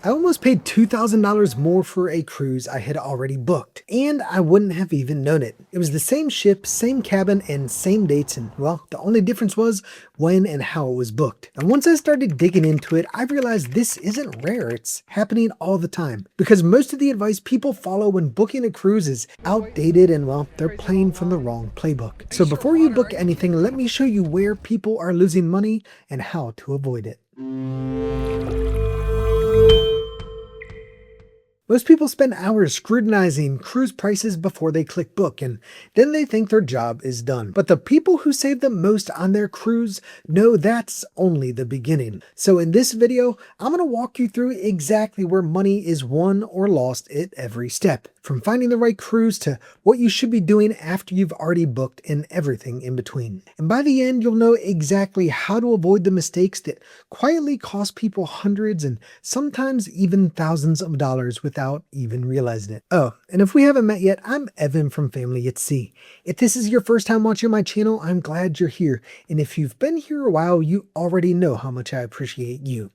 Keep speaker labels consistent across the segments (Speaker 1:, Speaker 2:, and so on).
Speaker 1: I almost paid $2,000 more for a cruise I had already booked, and I wouldn't have even known it. It was the same ship, same cabin, and same dates, and well, the only difference was when and how it was booked. And once I started digging into it, I realized this isn't rare, it's happening all the time. Because most of the advice people follow when booking a cruise is outdated and well, they're playing from the wrong playbook. So before you book anything, let me show you where people are losing money and how to avoid it. Most people spend hours scrutinizing cruise prices before they click book, and then they think their job is done. But the people who save the most on their cruise know that's only the beginning. So in this video, I'm going to walk you through exactly where money is won or lost at every step. From finding the right cruise to what you should be doing after you've already booked and everything in between. And by the end, you'll know exactly how to avoid the mistakes that quietly cost people hundreds and sometimes even thousands of dollars without even realizing it. Oh, and if we haven't met yet, I'm Evan from Family at Sea. If this is your first time watching my channel, I'm glad you're here. And if you've been here a while, you already know how much I appreciate you.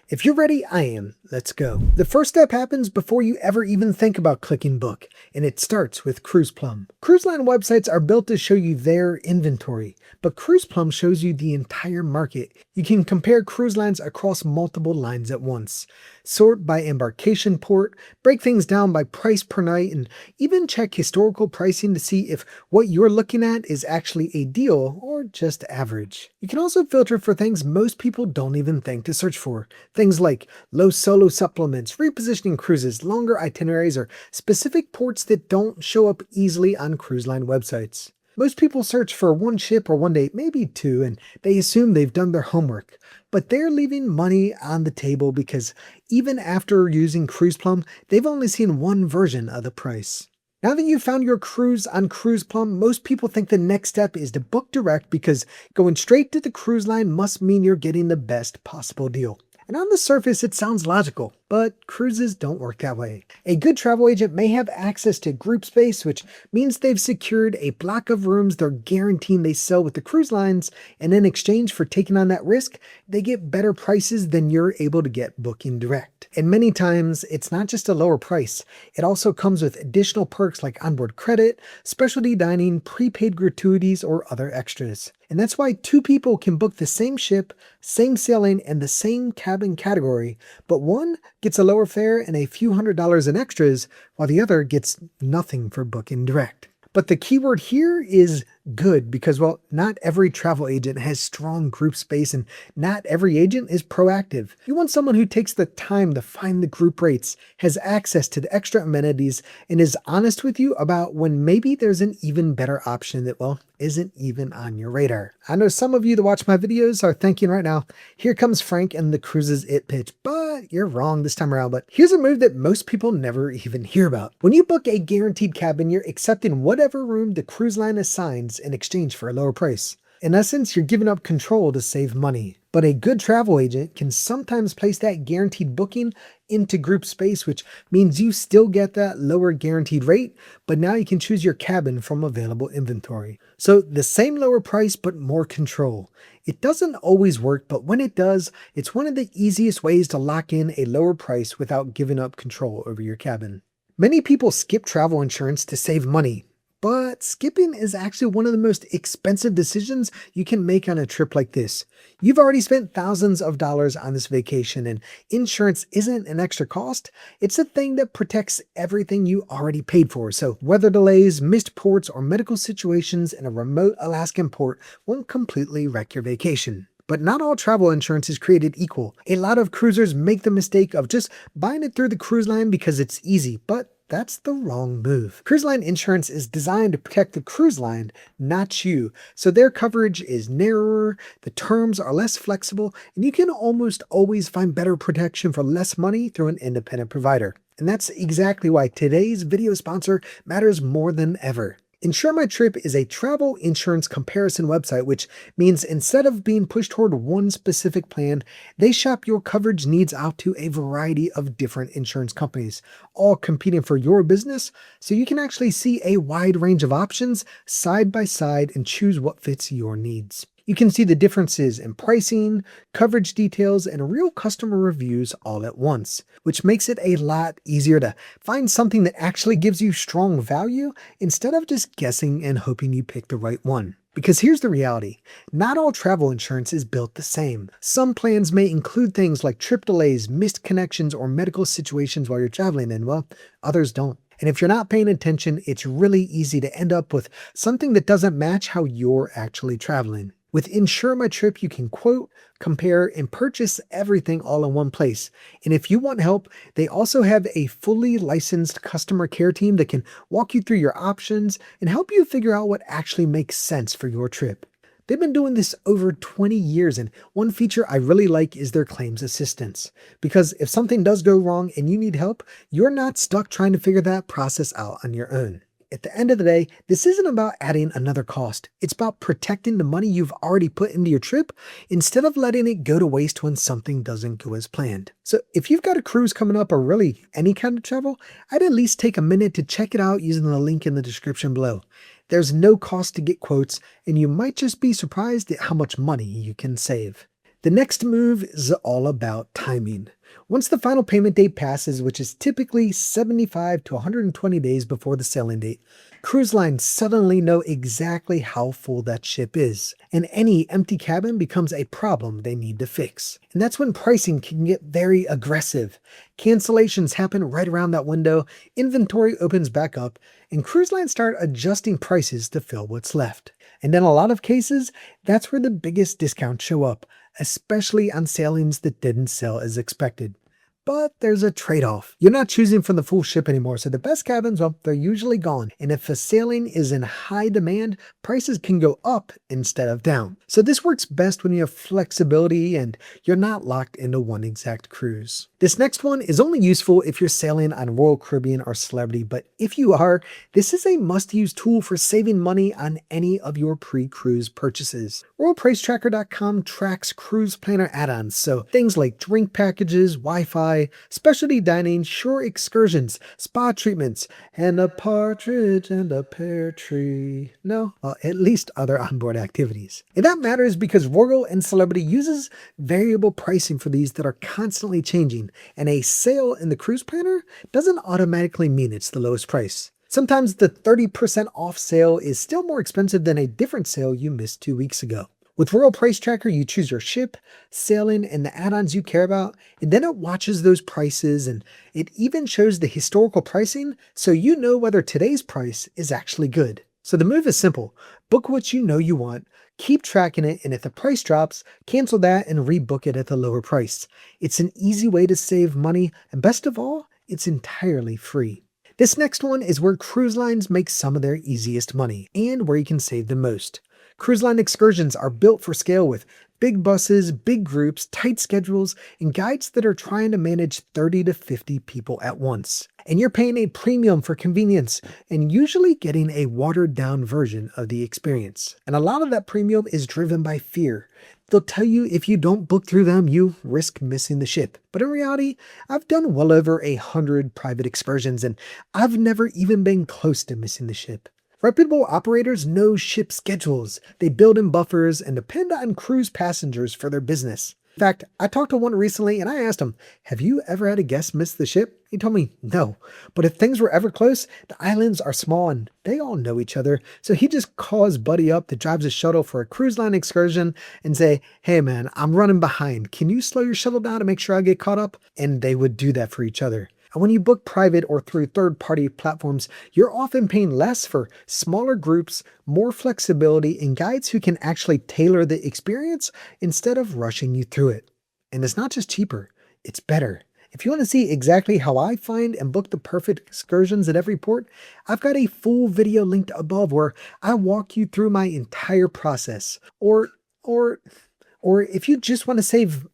Speaker 1: If you're ready, I am. Let's go. The first step happens before you ever even think about clicking book, and it starts with Cruise Plum. Cruise line websites are built to show you their inventory, but Cruise Plum shows you the entire market. You can compare cruise lines across multiple lines at once, sort by embarkation port, break things down by price per night, and even check historical pricing to see if what you're looking at is actually a deal or just average. You can also filter for things most people don't even think to search for. Things like low solo supplements, repositioning cruises, longer itineraries, or specific ports that don't show up easily on cruise line websites. Most people search for one ship or one date, maybe two, and they assume they've done their homework. But they're leaving money on the table because even after using Cruise Plum, they've only seen one version of the price. Now that you've found your cruise on Cruise Plum, most people think the next step is to book direct because going straight to the cruise line must mean you're getting the best possible deal. And on the surface, it sounds logical, but cruises don't work that way. A good travel agent may have access to group space, which means they've secured a block of rooms they're guaranteeing they sell with the cruise lines, and in exchange for taking on that risk, they get better prices than you're able to get booking direct. And many times, it's not just a lower price. It also comes with additional perks like onboard credit, specialty dining, prepaid gratuities, or other extras. And that's why two people can book the same ship, same sailing, and the same cabin category, but one gets a lower fare and a few $100s in extras, while the other gets nothing for booking direct. But the keyword here is good because, well, not every travel agent has strong group space and not every agent is proactive. You want someone who takes the time to find the group rates, has access to the extra amenities, and is honest with you about when maybe there's an even better option that, well, isn't even on your radar. I know some of you that watch my videos are thinking right now, here comes Frank and the cruises it pitch, but you're wrong this time around. But here's a move that most people never even hear about. When you book a guaranteed cabin, you're accepting whatever room the cruise line assigns in exchange for a lower price. In essence, you're giving up control to save money. But a good travel agent can sometimes place that guaranteed booking into group space, which means you still get that lower guaranteed rate, but now you can choose your cabin from available inventory. So the same lower price, but more control. It doesn't always work, but when it does, it's one of the easiest ways to lock in a lower price without giving up control over your cabin. Many people skip travel insurance to save money. But skipping is actually one of the most expensive decisions you can make on a trip like this. You've already spent thousands of dollars on this vacation, and insurance isn't an extra cost. It's a thing that protects everything you already paid for. So weather delays, missed ports, or medical situations in a remote Alaskan port won't completely wreck your vacation. But not all travel insurance is created equal. A lot of cruisers make the mistake of just buying it through the cruise line because it's easy, but that's the wrong move. Cruise line insurance is designed to protect the cruise line, not you. So their coverage is narrower, the terms are less flexible, and you can almost always find better protection for less money through an independent provider. And that's exactly why today's video sponsor matters more than ever. Insure My Trip is a travel insurance comparison website, which means instead of being pushed toward one specific plan, they shop your coverage needs out to a variety of different insurance companies, all competing for your business, so you can actually see a wide range of options side by side and choose what fits your needs. You can see the differences in pricing, coverage details, and real customer reviews all at once, which makes it a lot easier to find something that actually gives you strong value instead of just guessing and hoping you pick the right one. Because here's the reality, not all travel insurance is built the same. Some plans may include things like trip delays, missed connections, or medical situations while you're traveling, and well, others don't. And if you're not paying attention, it's really easy to end up with something that doesn't match how you're actually traveling. With Insure My Trip, you can quote, compare, and purchase everything all in one place. And if you want help, they also have a fully licensed customer care team that can walk you through your options and help you figure out what actually makes sense for your trip. They've been doing this over 20 years, and one feature I really like is their claims assistance. Because if something does go wrong and you need help, you're not stuck trying to figure that process out on your own. At the end of the day, this isn't about adding another cost. It's about protecting the money you've already put into your trip instead of letting it go to waste when something doesn't go as planned. So if you've got a cruise coming up or really any kind of travel, I'd at least take a minute to check it out using the link in the description below. There's no cost to get quotes, and you might just be surprised at how much money you can save. The next move is all about timing. Once the final payment date passes, which is typically 75 to 120 days before the sailing date, cruise lines suddenly know exactly how full that ship is, and any empty cabin becomes a problem they need to fix. And that's when pricing can get very aggressive. Cancellations happen right around that window, inventory opens back up, and cruise lines start adjusting prices to fill what's left. And in a lot of cases, that's where the biggest discounts show up, especially on sailings that didn't sell as expected. But there's a trade-off. You're not choosing from the full ship anymore, so the best cabins, well, they're usually gone. And if a sailing is in high demand, prices can go up instead of down. So this works best when you have flexibility and you're not locked into one exact cruise. This next one is only useful if you're sailing on Royal Caribbean or Celebrity, but if you are, this is a must-use tool for saving money on any of your pre-cruise purchases. RoyalPriceTracker.com tracks cruise planner add-ons, so things like drink packages, Wi-Fi, specialty dining, shore excursions, spa treatments, and a partridge and a pear tree. No, well, at least other onboard activities. And that matters because Royal and Celebrity uses variable pricing for these that are constantly changing, and a sale in the cruise planner doesn't automatically mean it's the lowest price. Sometimes the 30% off sale is still more expensive than a different sale you missed 2 weeks ago. With Royal Price Tracker, you choose your ship, sailing, and the add-ons you care about, and then it watches those prices, and it even shows the historical pricing so you know whether today's price is actually good. So the move is simple. Book what you know you want, keep tracking it, and if the price drops, cancel that and rebook it at the lower price. It's an easy way to save money, and best of all, it's entirely free. This next one is where cruise lines make some of their easiest money, and where you can save the most. Cruise line excursions are built for scale with big buses, big groups, tight schedules, and guides that are trying to manage 30 to 50 people at once. And you're paying a premium for convenience and usually getting a watered down version of the experience. And a lot of that premium is driven by fear. They'll tell you if you don't book through them, you risk missing the ship. But in reality, I've done well over 100 private excursions and I've never even been close to missing the ship. Reputable operators know ship schedules. They build in buffers and depend on cruise passengers for their business. In fact, I talked to one recently and I asked him, have you ever had a guest miss the ship? He told me no, but if things were ever close, the islands are small and they all know each other. So he just calls buddy up that drives a shuttle for a cruise line excursion and say, hey man, I'm running behind. Can you slow your shuttle down to make sure I get caught up? And they would do that for each other. And when you book private or through third-party platforms, you're often paying less for smaller groups, more flexibility, and guides who can actually tailor the experience instead of rushing you through it. And it's not just cheaper, it's better. If you want to see exactly how I find and book the perfect excursions at every port, I've got a full video linked above where I walk you through my entire process. Or if you just want to save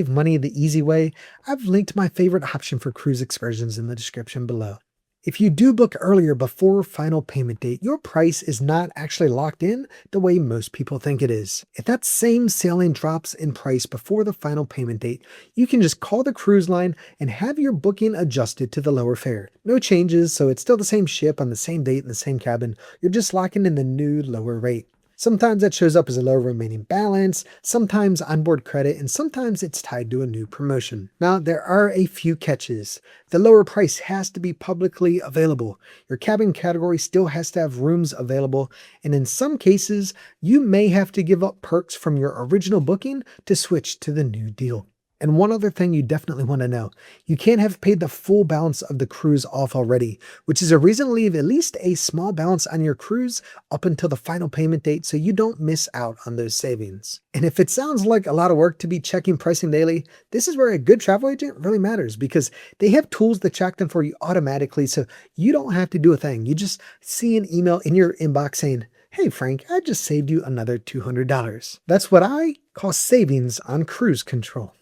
Speaker 1: money the easy way, I've linked my favorite option for cruise excursions in the description below. If you do book earlier before final payment date, your price is not actually locked in the way most people think it is. If that same sailing drops in price before the final payment date, you can just call the cruise line and have your booking adjusted to the lower fare. No changes, so it's still the same ship on the same date in the same cabin. You're just locking in the new lower rate. Sometimes that shows up as a low remaining balance, sometimes onboard credit, and sometimes it's tied to a new promotion. Now, there are a few catches. The lower price has to be publicly available. Your cabin category still has to have rooms available, and in some cases, you may have to give up perks from your original booking to switch to the new deal. And one other thing you definitely want to know, you can't have paid the full balance of the cruise off already, which is a reason to leave at least a small balance on your cruise up until the final payment date so you don't miss out on those savings. And if it sounds like a lot of work to be checking pricing daily, this is where a good travel agent really matters because they have tools that check them for you automatically so you don't have to do a thing. You just see an email in your inbox saying, "Hey Frank, I just saved you another $200. That's what I call savings on cruise control.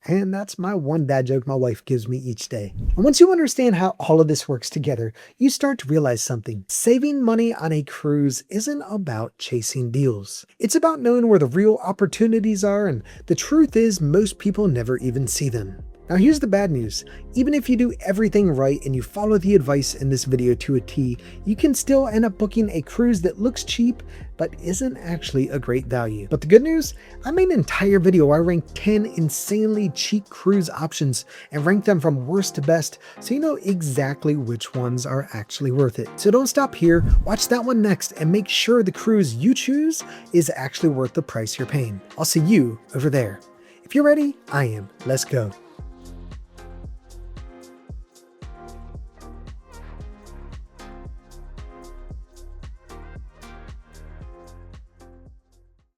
Speaker 1: And that's my one dad joke my wife gives me each day. And once you understand how all of this works together, you start to realize something. Saving money on a cruise isn't about chasing deals. It's about knowing where the real opportunities are, and the truth is most people never even see them. Now here's the bad news. Even if you do everything right and you follow the advice in this video to a T, you can still end up booking a cruise that looks cheap but isn't actually a great value. But the good news, I made an entire video where I ranked 10 insanely cheap cruise options and ranked them from worst to best so you know exactly which ones are actually worth it. So don't stop here, watch that one next and make sure the cruise you choose is actually worth the price you're paying. I'll see you over there. If you're ready, I am. Let's go.